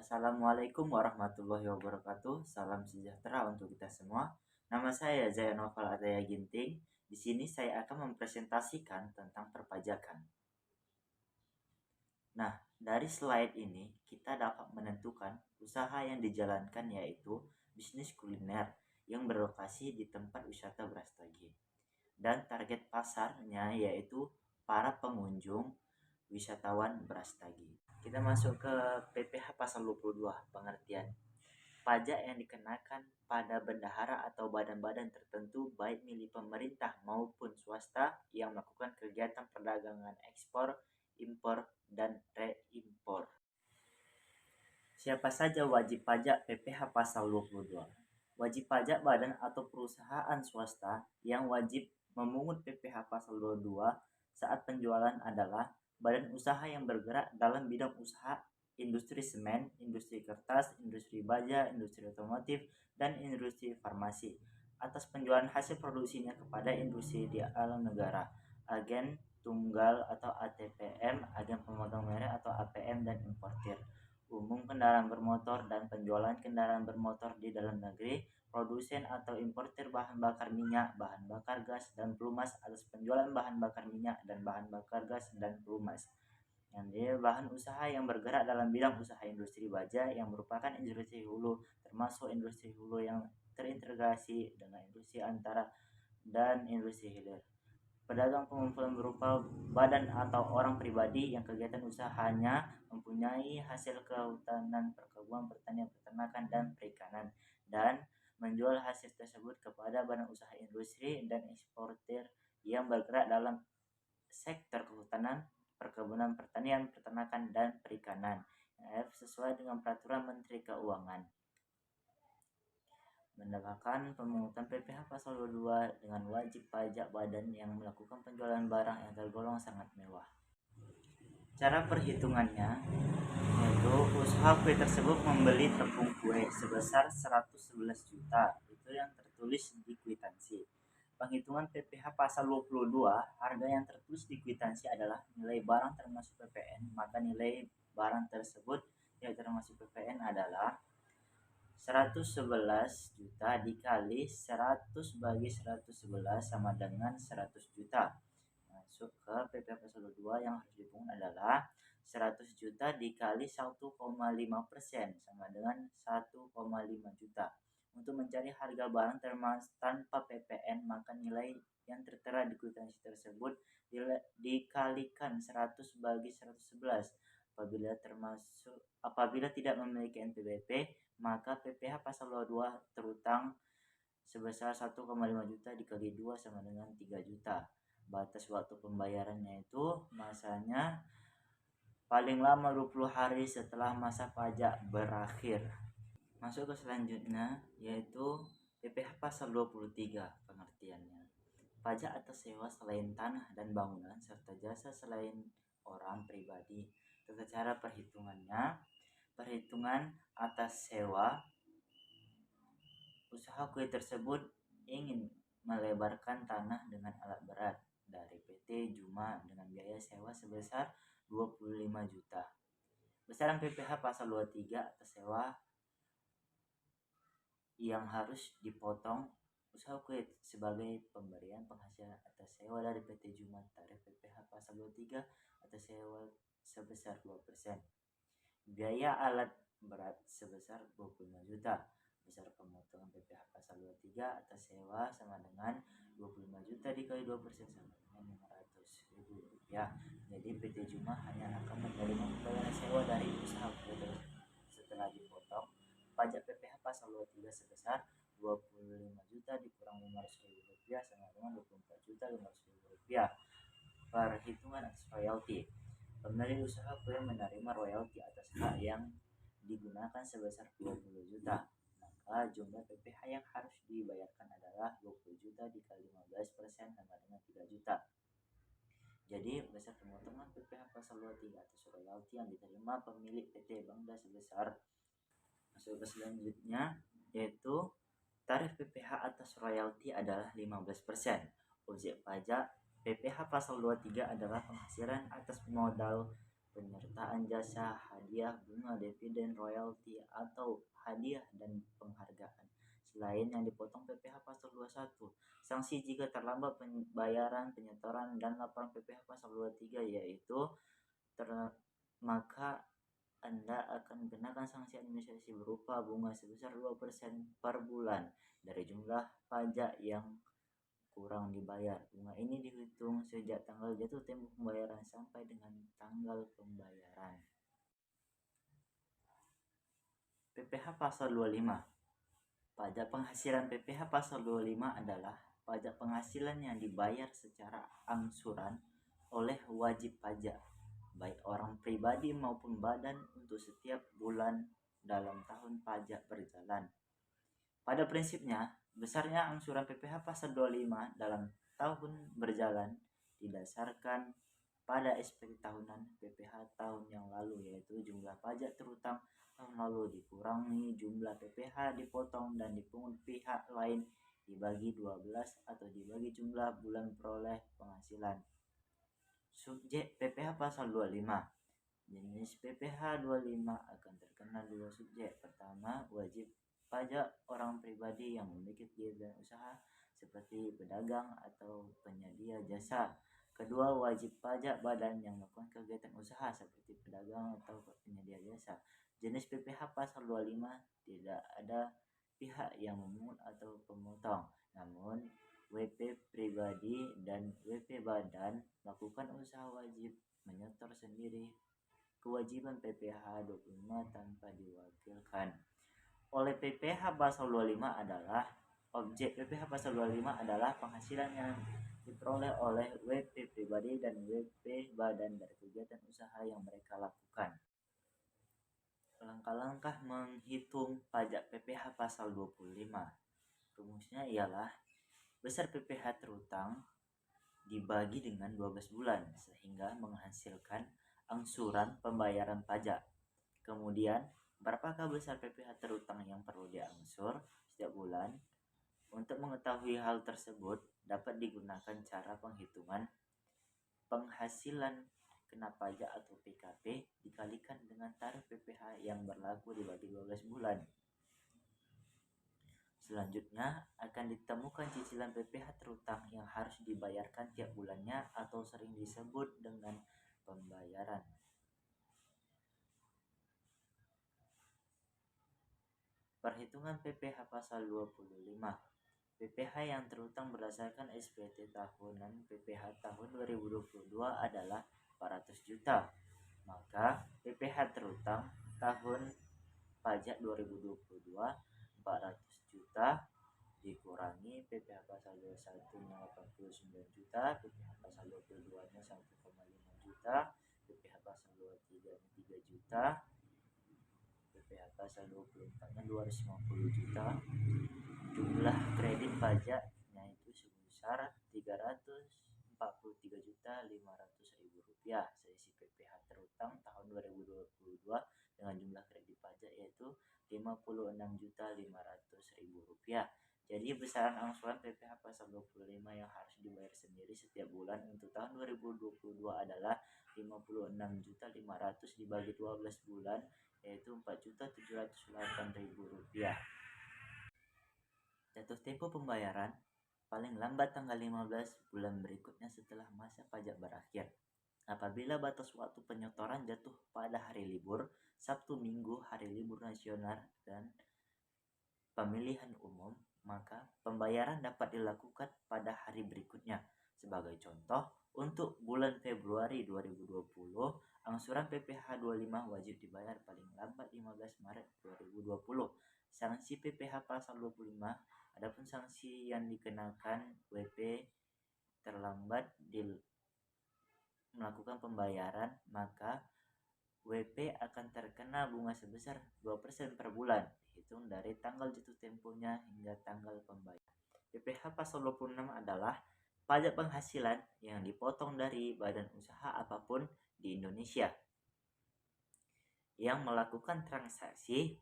Assalamualaikum warahmatullahi wabarakatuh. Salam sejahtera untuk kita semua. Nama saya Zaya Noval Adaya Ginting. Di sini saya akan mempresentasikan tentang perpajakan. Nah, dari slide ini kita dapat menentukan usaha yang dijalankan, yaitu bisnis kuliner yang berlokasi di tempat wisata Brastagi. Dan target pasarnya yaitu para pengunjung wisatawan Brastagi. Kita masuk ke PPh pasal 22, pengertian. Pajak yang dikenakan pada bendahara atau badan-badan tertentu baik milik pemerintah maupun swasta yang melakukan kegiatan perdagangan ekspor, impor, dan reimpor. Siapa saja wajib pajak PPh pasal 22? Wajib pajak badan atau perusahaan swasta yang wajib memungut PPh pasal 22 saat penjualan adalah badan usaha yang bergerak dalam bidang usaha industri semen, industri kertas, industri baja, industri otomotif, dan industri farmasi atas penjualan hasil produksinya kepada industri di dalam negara, agen tunggal atau ATPM, agen pemegang merek atau APM, dan importir umum kendaraan bermotor dan penjualan kendaraan bermotor di dalam negeri, produsen atau importir bahan bakar minyak, bahan bakar gas, dan pelumas atas penjualan bahan bakar minyak dan bahan bakar gas dan pelumas. Yang dia bahan usaha yang bergerak dalam bidang usaha industri baja yang merupakan industri hulu, termasuk industri hulu yang terintegrasi dengan industri antara dan industri hilir. Pedagang pengumpulan berupa badan atau orang pribadi yang kegiatan usahanya mempunyai hasil kehutanan, perkebunan, pertanian, peternakan, dan perikanan, dan menjual hasil tersebut kepada badan usaha industri dan eksportir yang bergerak dalam sektor kehutanan, perkebunan, pertanian, peternakan, dan perikanan. F. Sesuai dengan peraturan Menteri Keuangan. Mendapatkan pemungutan PPh pasal 22 dengan wajib pajak badan yang melakukan penjualan barang yang tergolong sangat mewah. Cara perhitungannya yaitu usaha kue tersebut membeli tepung kue sebesar 111 juta, itu yang tertulis di kwitansi. Penghitungan PPh pasal 22, harga yang tertulis di kwitansi adalah nilai barang termasuk PPN, maka nilai barang tersebut yang termasuk PPN adalah 111 juta dikali 100 bagi 111 sama dengan 100 juta. Masuk ke PPh pasal 22 yang harus dipungut adalah 100 juta dikali 1,5% sama dengan 1,5 juta. Untuk mencari harga barang termasuk tanpa PPN, maka nilai yang tertera di kwitansi tersebut dikalikan 100 bagi 111. Apabila tidak memiliki NPWP, maka PPh pasal 22 terutang sebesar 1,5 juta dikali 2 sama dengan 3 juta. Batas waktu pembayarannya itu masanya paling lama 20 hari setelah masa pajak berakhir. Masuk ke selanjutnya yaitu PPh pasal 23, pengertiannya. Pajak atas sewa selain tanah dan bangunan serta jasa selain orang pribadi. Tata cara perhitungannya, perhitungan atas sewa. Usaha kue tersebut ingin melebarkan tanah dengan alat berat dari PT Juma dengan biaya sewa sebesar 25 juta. Besaran PPh pasal 23 atas sewa yang harus dipotong usaha kue sebagai pemberian penghasilan atas sewa dari PT Juma. Tarif PPh pasal 23 atas sewa sebesar 2%. Biaya alat berat sebesar 25 juta. Besar pemotongan PPh pasal 23 atas sewa sama dengan 25 juta dikali 2% sama dengan 500.000 rupiah. Jadi PT Juma hanya akan menerima pembayaran sewa dari usaha kue setelah dipotong pajak PPh pasal 23 sebesar 25 juta dikurang 500.000 rupiah sama dengan 24 juta 500.000 rupiah. Perhitungan atas royalti. Pemilik usaha kue menerima royalti atas hak yang digunakan sebesar 20 juta. Maka jumlah PPh yang harus dibayarkan adalah 20 juta dikali 15% sama dengan 3 juta. Jadi besar pemotongan PPh pasal 23 atas royalti yang diterima pemilik PT Bangda sebesar. Masuk ke selanjutnya yaitu tarif PPh atas royalti adalah 15%. Objek pajak PPh pasal 23 adalah penghasilan atas modal penyertaan jasa, hadiah, bunga, dividen, royalti, atau hadiah dan penghargaan. Selain yang dipotong PPh pasal 21, sanksi jika terlambat pembayaran, penyetoran, dan laporan PPh pasal 23 yaitu maka Anda akan dikenakan sanksi administrasi berupa bunga sebesar 2% per bulan dari jumlah pajak yang kurang dibayar. Bunga ini dihitung sejak tanggal jatuh tempo pembayaran sampai dengan tanggal pembayaran. PPh pasal 25. Pajak penghasilan PPh pasal 25 adalah pajak penghasilan yang dibayar secara angsuran oleh wajib pajak, baik orang pribadi maupun badan untuk setiap bulan dalam tahun pajak berjalan. Pada prinsipnya, besarnya angsuran PPh pasal 25 dalam tahun berjalan didasarkan pada SPT tahunan PPh tahun yang lalu, yaitu jumlah pajak terutang tahun lalu dikurangi jumlah PPh dipotong dan dipungut pihak lain dibagi 12 atau dibagi jumlah bulan peroleh penghasilan. Subjek PPh pasal 25. Jenis PPh 25 akan terkena dua subjek. Pertama, wajib pajak orang pribadi yang memiliki kegiatan usaha seperti pedagang atau penyedia jasa. Kedua, wajib pajak badan yang melakukan kegiatan usaha seperti pedagang atau penyedia jasa. Jenis PPh pasal 25 tidak ada pihak yang memungut atau pemotong, namun WP pribadi dan WP badan melakukan usaha wajib menyetor sendiri kewajiban PPh 25 tanpa diwakilkan. Oleh PPh pasal 25 adalah objek PPh pasal 25 adalah penghasilan yang diperoleh oleh WP pribadi dan WP badan dari kegiatan usaha yang mereka lakukan. Langkah-langkah menghitung pajak PPh pasal 25. Rumusnya ialah besar PPh terutang dibagi dengan 12 bulan sehingga menghasilkan angsuran pembayaran pajak. Kemudian, berapakah besar PPh terutang yang perlu diangsur setiap bulan? Untuk mengetahui hal tersebut, dapat digunakan cara penghitungan penghasilan kena pajak atau PKP dikalikan dengan tarif PPh yang berlaku dibagi 12 bulan. Selanjutnya akan ditemukan cicilan PPh terutang yang harus dibayarkan tiap bulannya atau sering disebut dengan pembayaran. Perhitungan PPh pasal 25. PPh yang terutang berdasarkan SPT tahunan PPh tahun 2022 adalah 400 juta. Maka PPh terutang tahun pajak 2022 400 juta dikurangi PPh pasal 21 nya 89 juta, PPh pasal 22 nya 1,5 juta, PPh pasal 23 nya 3 juta, PPh pasal 24 nya 250 juta. Jumlah kredit pajaknya itu sebesar 343 juta 500 ribu rupiah. Selisih PPh terutang tahun 2022 dengan jumlah kredit pajak yaitu 56 juta 500 ribu rupiah. Jadi besaran angsuran PPh pasal 25 yang harus dibayar sendiri setiap bulan untuk tahun 2022 adalah 56 juta 500 dibagi 12 bulan yaitu 4 juta 708 ribu rupiah. Jatuh tempo pembayaran paling lambat tanggal 15 bulan berikutnya setelah masa pajak berakhir. Apabila batas waktu penyetoran jatuh pada hari libur, Sabtu, Minggu, hari libur nasional, dan pemilihan umum, maka pembayaran dapat dilakukan pada hari berikutnya. Sebagai contoh, untuk bulan Februari 2020, angsuran PPh 25 wajib dibayar paling lambat 15 Maret 2020. Sanksi PPh pasal 25, adapun sanksi yang dikenakan WP terlambat melakukan pembayaran, maka WP akan terkena bunga sebesar 2% per bulan dihitung dari tanggal jatuh temponya hingga tanggal pembayaran. PPh pasal 26 adalah pajak penghasilan yang dipotong dari badan usaha apapun di Indonesia yang melakukan transaksi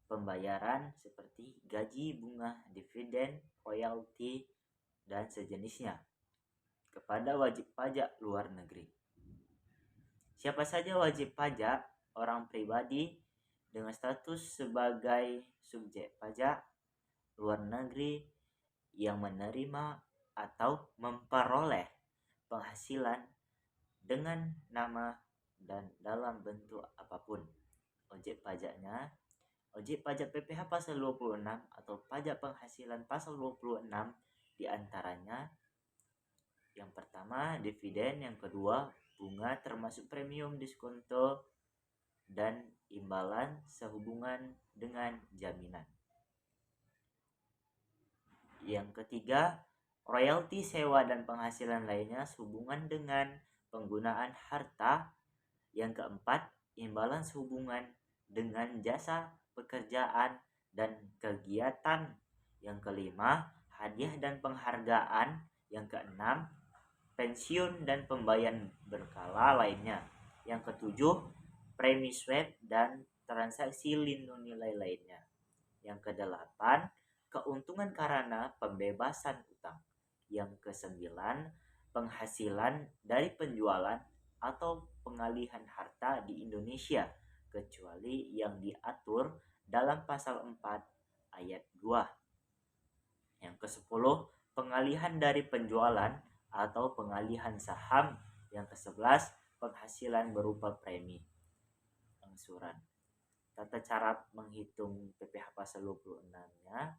pembayaran seperti gaji, bunga, dividen, royalti, dan sejenisnya kepada wajib pajak luar negeri. Siapa saja wajib pajak? Orang pribadi dengan status sebagai subjek pajak, luar negeri yang menerima atau memperoleh penghasilan dengan nama dan dalam bentuk apapun. Objek pajaknya, objek pajak PPh pasal 26 atau pajak penghasilan pasal 26 diantaranya yang pertama dividen, yang kedua bunga termasuk premium, diskonto, dan imbalan sehubungan dengan jaminan. Yang ketiga, royalti, sewa, dan penghasilan lainnya sehubungan dengan penggunaan harta. Yang keempat, imbalan sehubungan dengan jasa pekerjaan dan kegiatan. Yang kelima, hadiah dan penghargaan. Yang keenam, pensiun dan pembayaran berkala lainnya. Yang ketujuh, premi swab dan transaksi lindung nilai lainnya. Yang kedelapan, keuntungan karena pembebasan utang. Yang kesembilan, penghasilan dari penjualan atau pengalihan harta di Indonesia kecuali yang diatur dalam pasal 4 ayat 2. Yang ke-10, pengalihan dari penjualan atau pengalihan saham. Yang ke-11, penghasilan berupa premi angsuran. Tata cara menghitung PPh pasal 26-nya,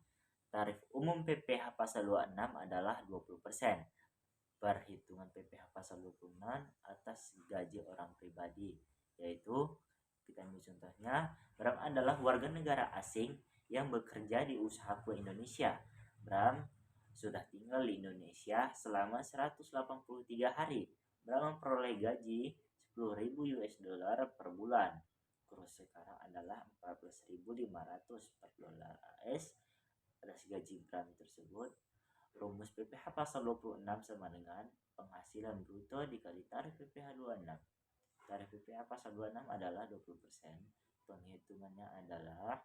tarif umum PPh pasal 26 adalah 20%. Perhitungan PPh pasal 26 atas gaji orang pribadi, yaitu kita ambil contohnya, Bram adalah warga negara asing yang bekerja di usahaku Indonesia. Bram sudah tinggal di Indonesia selama 183 hari. Bram memperoleh gaji 10.000 US dollar per bulan. Kurs sekarang adalah 14.500 per dolar AS atas gaji Bram tersebut. Rumus PPh pasal 26 sama dengan penghasilan bruto dikali tarif PPh 26. Tarif PPh pasal 26 adalah 20%. Penghitungannya adalah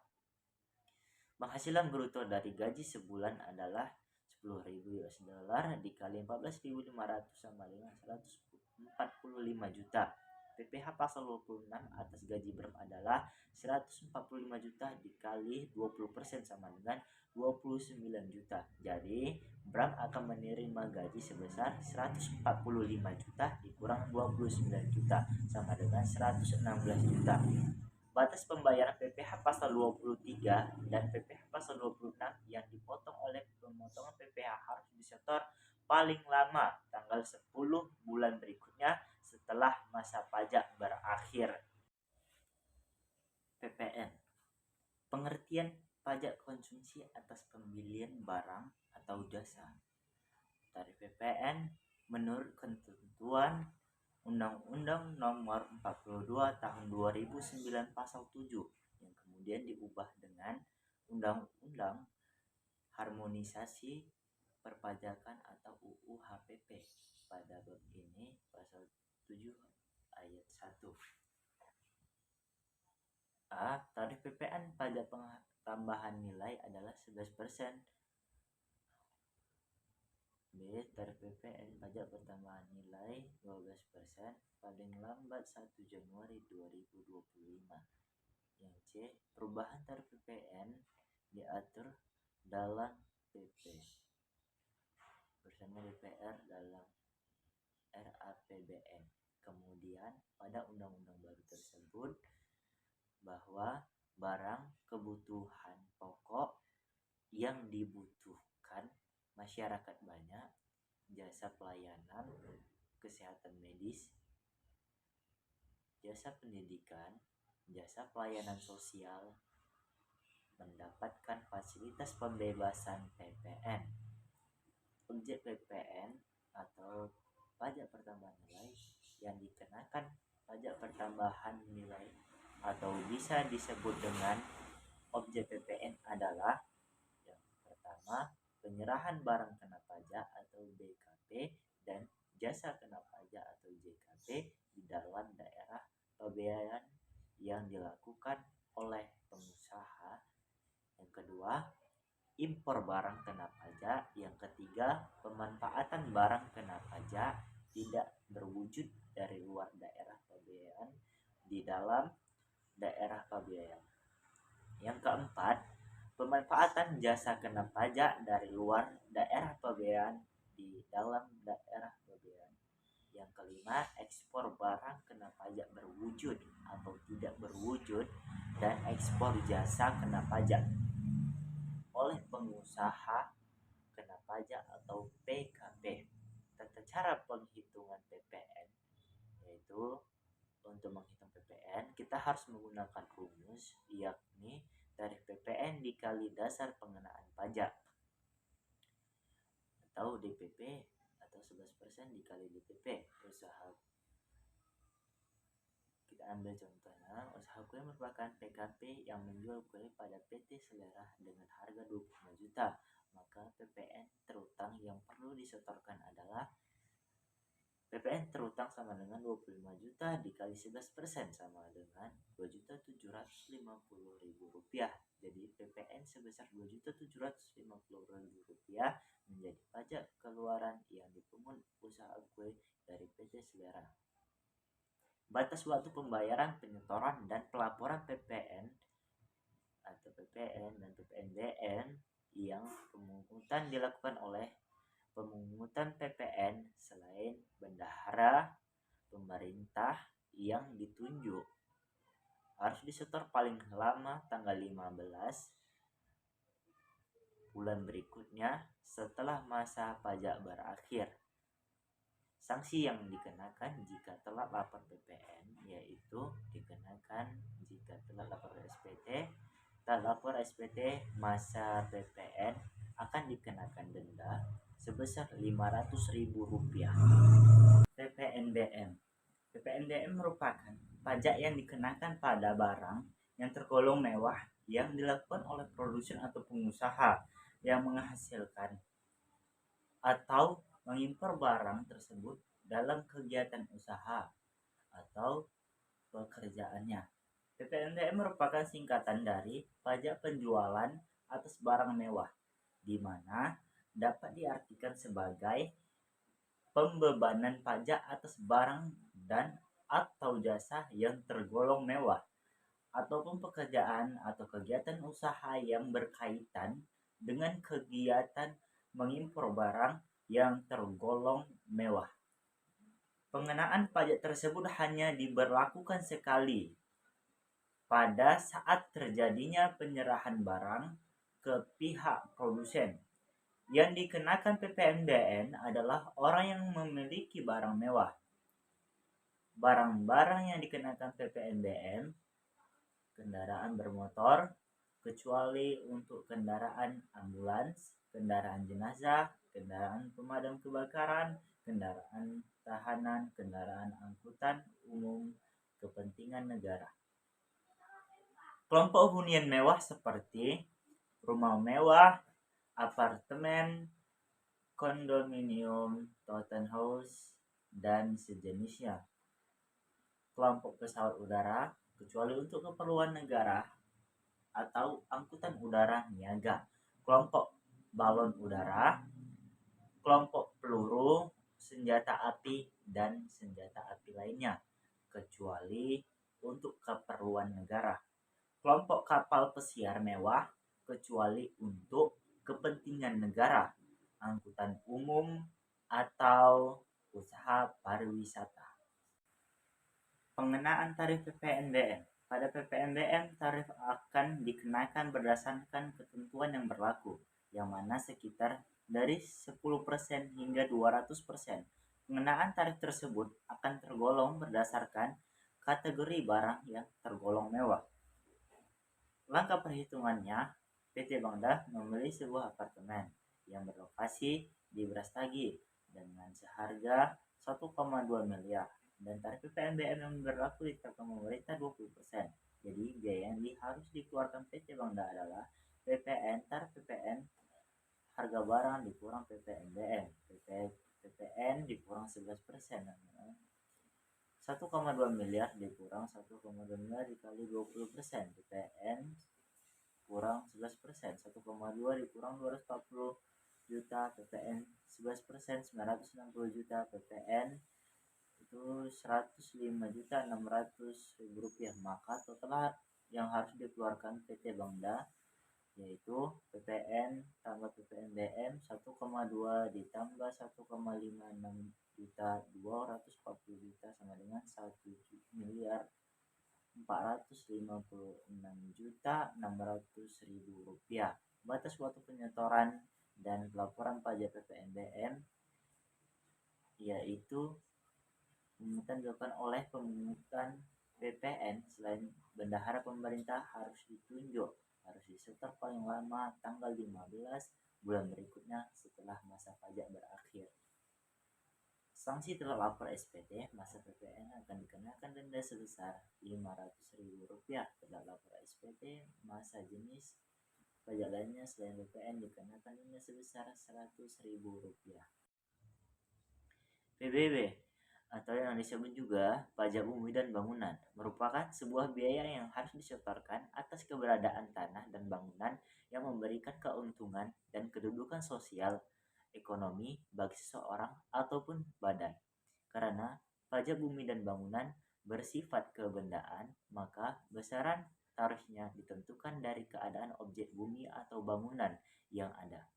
penghasilan bruto dari gaji sebulan adalah 10.000 US dollar dikali 14.500 sama dengan 145 juta. PPh pasal 26 atas gaji Bram adalah 145 juta dikali 20% sama dengan 29 juta. Jadi Bram akan menerima gaji sebesar 145 juta dikurang 29 juta sama dengan 116 juta. Batas pembayaran PPh pasal 23 dan PPh pasal 26 yang dipotong oleh pemotongan PPh harus disetor paling lama tanggal 10 bulan berikutnya setelah masa pajak berakhir. PPN, pengertian pajak konsumsi atas pembelian barang atau jasa. Tarif PPN menurut ketentuan Undang-Undang Nomor 42 Tahun 2009 Pasal 7 yang kemudian diubah dengan Undang-Undang Harmonisasi Perpajakan atau UU HPP. Pada bab ini pasal 7 ayat 1. A. Tarif PPN pajak tambahan nilai adalah 11%. B. Tarif PPN pajak pertambahan nilai 12% paling lambat 1 Januari 2025. Yang C. Perubahan tarif PPN diatur dalam PP bersama DPR dalam RAPBN. Kemudian pada undang-undang baru tersebut bahwa barang kebutuhan pokok yang dibutuhkan masyarakat banyak, jasa pelayanan kesehatan medis, jasa pendidikan, jasa pelayanan sosial mendapatkan fasilitas pembebasan PPN. Objek PPN atau pajak pertambahan nilai yang dikenakan pajak pertambahan nilai atau bisa disebut dengan objek PPN adalah yang pertama, penyerahan barang kena pajak atau BKP dan jasa kena pajak atau JKP di dalam daerah pembayaran yang dilakukan oleh pengusaha. Yang kedua, impor barang kena pajak. Yang ketiga, pemanfaatan barang kena pajak tidak berwujud dari luar daerah pembiayaan di dalam daerah pembiayaan. Yang keempat, pemanfaatan jasa kena pajak dari luar daerah pembiayaan di dalam daerah pembiayaan. Yang kelima, ekspor barang kena pajak berwujud atau tidak berwujud dan ekspor jasa kena pajak oleh pengusaha kena pajak atau PKP. Tata cara penghitungan PPN yaitu untuk menghitung PPN kita harus menggunakan rumus, yakni tarif PPN dikali dasar pengenaan pajak atau DPP atau 11% dikali DPP usaha. Kita ambil contohnya, usaha kue merupakan PKP yang menjual kue pada PT Selera dengan harga 25 juta. Maka PPN terutang yang perlu disetorkan adalah PPN terutang sama dengan 25 juta dikali 11% sama dengan 2.750.000 rupiah. Jadi PPN sebesar 2.750.000 rupiah menjadi pajak keluaran yang dipungut usaha kue dari PT Selera. Batas waktu pembayaran, penyetoran, dan pelaporan PPN atau PPN dan PPNBM yang pemungutan dilakukan oleh pemungutan PPN selain bendahara pemerintah yang ditunjuk harus disetor paling lama tanggal 15 bulan berikutnya setelah masa pajak berakhir. Sanksi yang dikenakan jika telat lapor PPN yaitu dikenakan jika telat lapor SPT, telat lapor SPT masa PPN akan dikenakan denda sebesar Rp500.000. PPNBM. PPNBM merupakan pajak yang dikenakan pada barang yang tergolong mewah yang dilakukan oleh produsen atau pengusaha yang menghasilkan atau mengimpor barang tersebut dalam kegiatan usaha atau pekerjaannya. PPNBM merupakan singkatan dari pajak penjualan atas barang mewah, di mana dapat diartikan sebagai pembebanan pajak atas barang dan atau jasa yang tergolong mewah, ataupun pekerjaan atau kegiatan usaha yang berkaitan dengan kegiatan mengimpor barang yang tergolong mewah. Pengenaan pajak tersebut hanya diberlakukan sekali pada saat terjadinya penyerahan barang ke pihak produsen. Yang dikenakan PPNBM adalah orang yang memiliki barang mewah. Barang-barang yang dikenakan PPNBM, kendaraan bermotor, kecuali untuk kendaraan ambulans, kendaraan jenazah, kendaraan pemadam kebakaran, kendaraan tahanan, kendaraan angkutan umum kepentingan negara. Kelompok hunian mewah seperti rumah mewah, apartemen, kondominium, townhouse, dan sejenisnya. Kelompok pesawat udara, kecuali untuk keperluan negara atau angkutan udara niaga. Kelompok balon udara, kelompok peluru, senjata api, dan senjata api lainnya, kecuali untuk keperluan negara. Kelompok kapal pesiar mewah, kecuali untuk kepentingan negara, angkutan umum, atau usaha pariwisata. Pengenaan tarif PPNBM. Pada PPNBM, tarif akan dikenakan berdasarkan ketentuan yang berlaku, yang mana sekitar dari 10% hingga 200%. Pengenaan tarif tersebut akan tergolong berdasarkan kategori barang yang tergolong mewah. Langkah perhitungannya, PT Bangda membeli sebuah apartemen yang berlokasi di Brastagi dengan seharga 1,2 miliar dan tarif PPNBM yang berlaku ditetapkan pemerintah 20%. Jadi biaya yang harus dikeluarkan PT Bangda adalah PPN, tarif PPN, harga barang dikurang PPNBM, PPN dikurang 11%, 1,2 miliar dikurang 1,2 miliar dikali 20%, PPN kurang 11%, 1,2 dikurang 240 juta, PPN 11%, 960 juta, PPN yaitu Rp105.600.000. Maka total yang harus dikeluarkan PT Bangda yaitu PPN tambah PPNBM 1,2 ditambah 1,56 juta 240 juta sama dengan 1.456.600.000 rupiah. Batas waktu penyetoran dan pelaporan pajak PPNBM yaitu pemungutan dilakukan oleh pemungutan PPN selain bendahara pemerintah harus ditunjuk, harus disetor paling lama tanggal 15 bulan berikutnya setelah masa pajak berakhir. Sanksi telah lapor SPT, masa PPN akan dikenakan denda sebesar Rp500.000. Telah lapor SPT, masa jenis pajak lainnya selain PPN dikenakan denda sebesar Rp100.000. PBB atau yang disebut juga pajak bumi dan bangunan merupakan sebuah biaya yang harus disetorkan atas keberadaan tanah dan bangunan yang memberikan keuntungan dan kedudukan sosial ekonomi bagi seseorang ataupun badan. Karena pajak bumi dan bangunan bersifat kebendaan, maka besaran tarifnya ditentukan dari keadaan objek bumi atau bangunan yang ada.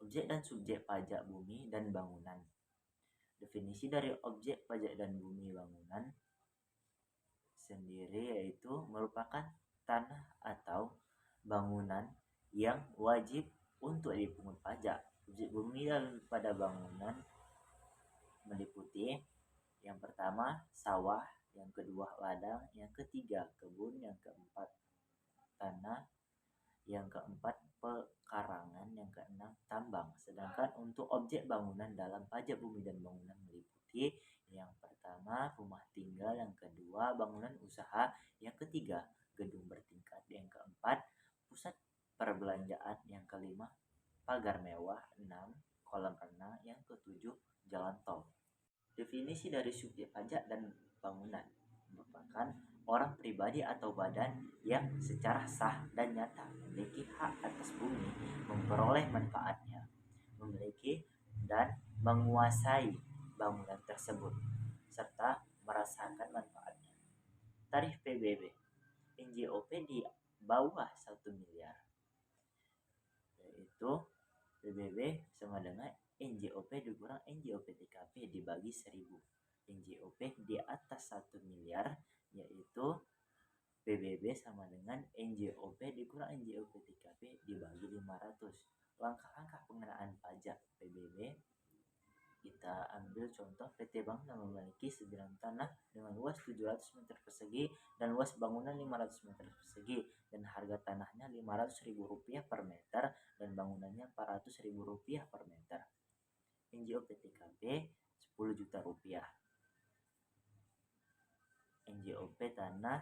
Objek dan subjek pajak bumi dan bangunan. Definisi dari objek pajak dan bumi bangunan sendiri yaitu merupakan tanah atau bangunan yang wajib untuk dipungut pajak. Objek bumi pada bangunan meliputi yang pertama sawah, yang kedua ladang, yang ketiga kebun, yang keempat tanah, yang keempat pekarangan, yang keenam tambang. Sedangkan untuk objek bangunan dalam pajak bumi dan bangunan meliputi yang pertama rumah tinggal, yang kedua bangunan usaha, yang ketiga gedung bertingkat, yang keempat pusat perbelanjaan, yang kelima pagar mewah, 6 kolam renang, yang ketujuh jalan tol. Definisi dari subjek pajak dan bangunan merupakan orang pribadi atau badan yang secara sah dan nyata memiliki hak atas bumi, memperoleh manfaatnya, memiliki dan menguasai bangunan tersebut, serta merasakan manfaatnya. Tarif PBB NJOP di bawah 1 miliar, yaitu PBB sama dengan NJOP dikurang NJOP TKP dibagi 1000. NJOP di atas 1 miliar yaitu PBB sama dengan NJOP dikurang NJOP TKP dibagi 500. Langkah-langkah pengenaan pajak PBB kita ambil contoh PT Bangda memiliki sebidang tanah dengan luas 700 meter persegi dan luas bangunan 500 meter persegi dan harga tanahnya Rp500.000 per meter dan bangunannya Rp400.000 per meter. NJOP TKP Rp10 juta. NJOP tanah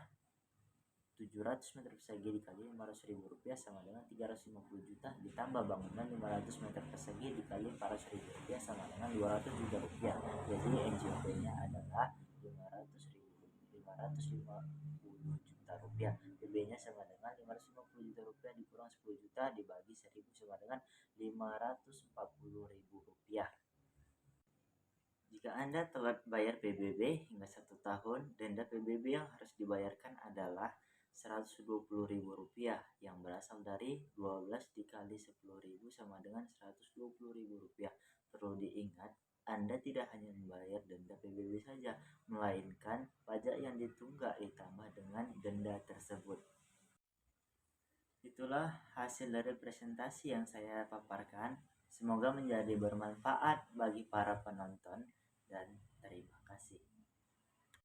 700 meter persegi dikali Rp500.000 sama dengan Rp350 juta ditambah bangunan 500 meter persegi dikali Rp400.000 sama dengan Rp200 juta. Jadi NJOP-nya adalah Rp550 juta. PB-nya sama dengan Rp550 juta dikurang 10 juta dibagi 1000 sama dengan Rp540.000. Jika Anda telat bayar PBB hingga 1 tahun, denda PBB yang harus dibayarkan adalah Rp120.000 yang berasal dari 12 dikali 10.000 sama dengan Rp120.000. Perlu diingat, Anda tidak hanya membayar denda PBB saja, melainkan pajak yang ditunggak ditambah dengan denda tersebut. Itulah hasil dari presentasi yang saya paparkan. Semoga menjadi bermanfaat bagi para penonton dan terima kasih.